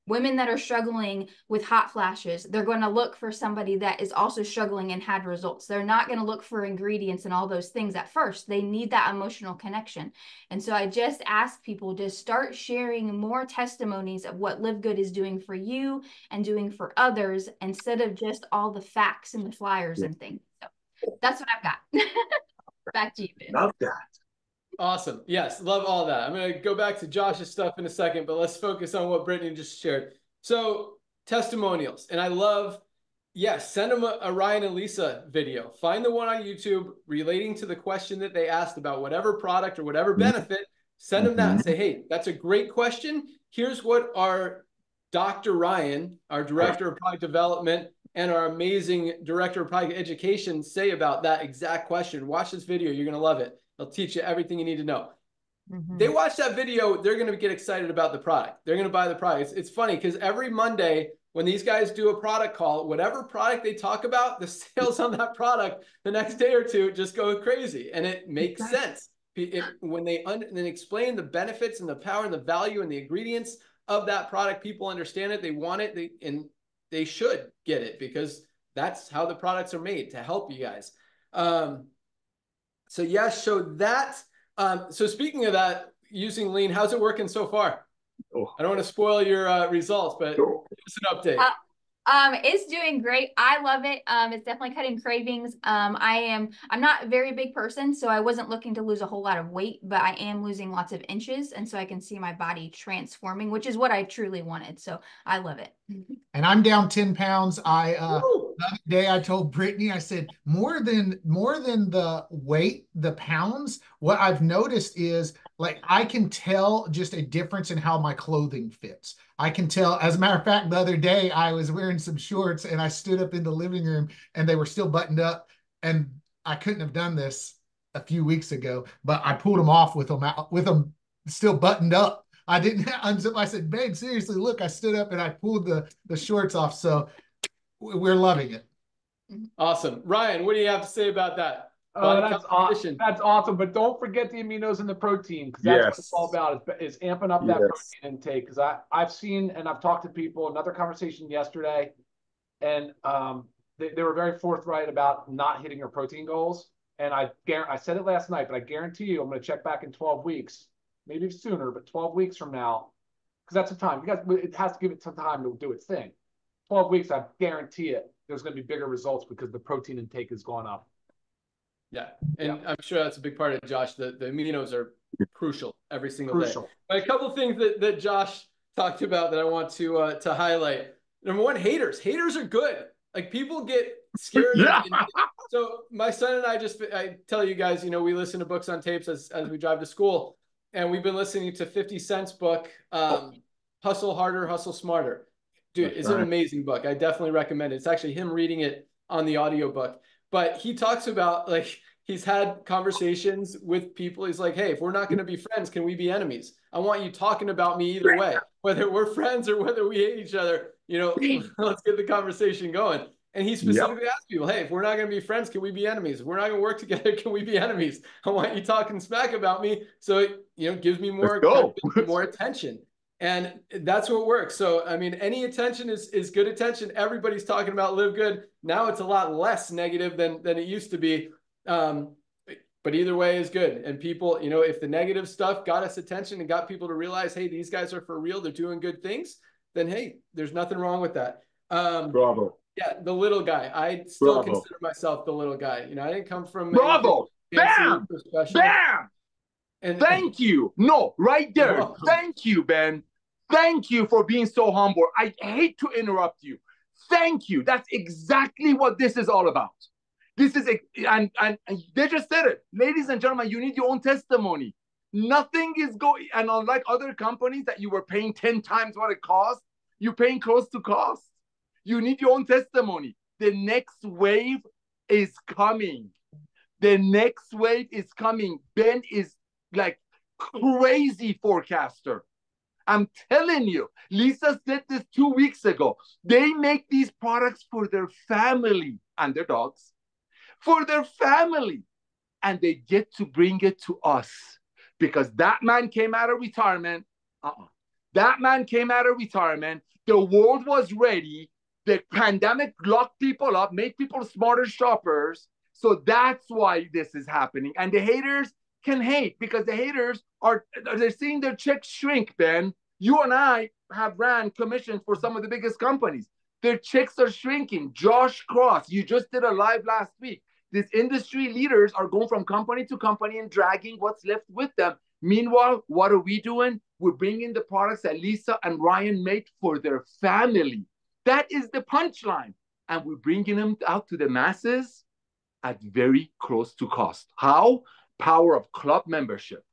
Women that are struggling with hot flashes, they're going to look for somebody that is also struggling and had results. They're not going to look for ingredients and all those things at first. They need that emotional connection. And so I just ask people to start sharing more testimonies of what LiveGooD is doing for you and doing for others, instead of just all the facts and the flyers and things. So that's what I've got. Back to you, Ben. Love that. Awesome. Yes, love all that. I'm going to go back to Josh's stuff in a second, but let's focus on what Brittany just shared. So testimonials. And I love, yes, send them a Ryan and Lisa video. Find the one on YouTube relating to the question that they asked about whatever product or whatever benefit. Send them that and say, hey, that's a great question. Here's what our Dr. Ryan, our director of product development, and our amazing director of product education say about that exact question. Watch this video. You're going to love it. They'll teach you everything you need to know. They watch that video, they're going to get excited about the product. They're going to buy the product. It's funny because every Monday when these guys do a product call, whatever product they talk about, the sales on that product the next day or two just go crazy. And it makes sense. When they then explain the benefits and the power and the value and the ingredients of that product, people understand it, they want it, and they should get it, because that's how the products are made, to help you guys. So yes, so that, so speaking of that, using Lean, how's it working so far? I don't want to spoil your results, but give us an update. It's doing great. I love it. It's definitely cutting cravings. I'm not a very big person, so I wasn't looking to lose a whole lot of weight, but I am losing lots of inches. And so I can see my body transforming, which is what I truly wanted. So I love it. And I'm down 10 pounds. The other day I told Brittany, I said, more than the weight, the pounds, what I've noticed is like I can tell just a difference in how my clothing fits. I can tell, as a matter of fact, the other day I was wearing some shorts and I stood up in the living room and they were still buttoned up, and I couldn't have done this a few weeks ago, but I pulled them off with them still buttoned up. I didn't unzip. I said, babe, seriously, look, I stood up and I pulled the shorts off. So we're loving it. Awesome. Ryan, what do you have to say about that? That's awesome. But don't forget the aminos and the protein, because that's what it's all about, is amping up that protein intake. Because I've seen, and I've talked to people, another conversation yesterday, and they were very forthright about not hitting their protein goals. And I said it last night, but I guarantee you I'm going to check back in 12 weeks, maybe sooner, but 12 weeks from now, because that's the time. You guys, it has to give it some time to do its thing. 12 weeks, I guarantee it, there's going to be bigger results because the protein intake has gone up. Yeah, and I'm sure that's a big part of it, Josh. The aminos are crucial every single day. But a couple of things that Josh talked about that I want to highlight. Number one, haters. Haters are good. Like, people get scared. So my son and I tell you guys, we listen to books on tapes as we drive to school, and we've been listening to 50 Cent's book, Hustle Harder, Hustle Smarter. Dude, it's an amazing book. I definitely recommend it. It's actually him reading it on the audiobook. But he talks about, like, he's had conversations with people. He's like, hey, if we're not going to be friends, can we be enemies? I want you talking about me either way, whether we're friends or whether we hate each other, let's get the conversation going. And he specifically asked people, hey, if we're not going to be friends, can we be enemies? If we're not going to work together, can we be enemies? I want you talking smack about me. So it, gives me more attention. And that's what works. So, I mean, any attention is good attention. Everybody's talking about Live Good. Now it's a lot less negative than it used to be. But either way is good. And people, if the negative stuff got us attention and got people to realize, hey, these guys are for real, they're doing good things, then, hey, there's nothing wrong with that. Bravo. Yeah, the little guy. I still consider myself the little guy. I didn't come from... Bravo! Bam! Bam! And thank you. No, right there. Thank you, Ben. Thank you for being so humble. I hate to interrupt you. Thank you. That's exactly what this is all about. This is, and they just said it. Ladies and gentlemen, you need your own testimony. Nothing is going, and unlike other companies that you were paying 10 times what it costs, you're paying close to cost. You need your own testimony. The next wave is coming. The next wave is coming. Ben is like crazy forecaster. I'm telling you, Lisa said this 2 weeks ago. They make these products for their family and their dogs, for their family. And they get to bring it to us because that man came out of retirement. That man came out of retirement. The world was ready. The pandemic locked people up, made people smarter shoppers. So that's why this is happening. And the haters can hate because the haters they're seeing their checks shrink, Ben. You and I have ran commissions for some of the biggest companies. Their checks are shrinking. Josh Cross, you just did a live last week. These industry leaders are going from company to company and dragging what's left with them. Meanwhile, what are we doing? We're bringing the products that Lisa and Ryan made for their family. That is the punchline. And we're bringing them out to the masses at very close to cost. How? Power of club membership.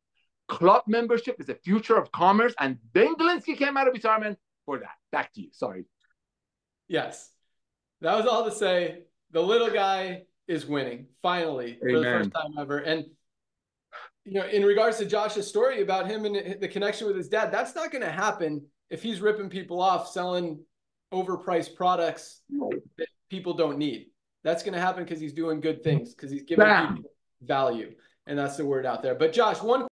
Club membership is the future of commerce, and Ben Galinsky came out of retirement for that. Back to you. Sorry. Yes. That was all to say. The little guy is winning, finally, for the first time ever. And, in regards to Josh's story about him and the connection with his dad, that's not going to happen if he's ripping people off, selling overpriced products that people don't need. That's going to happen because he's doing good things, because he's giving people value. And that's the word out there. But Josh, one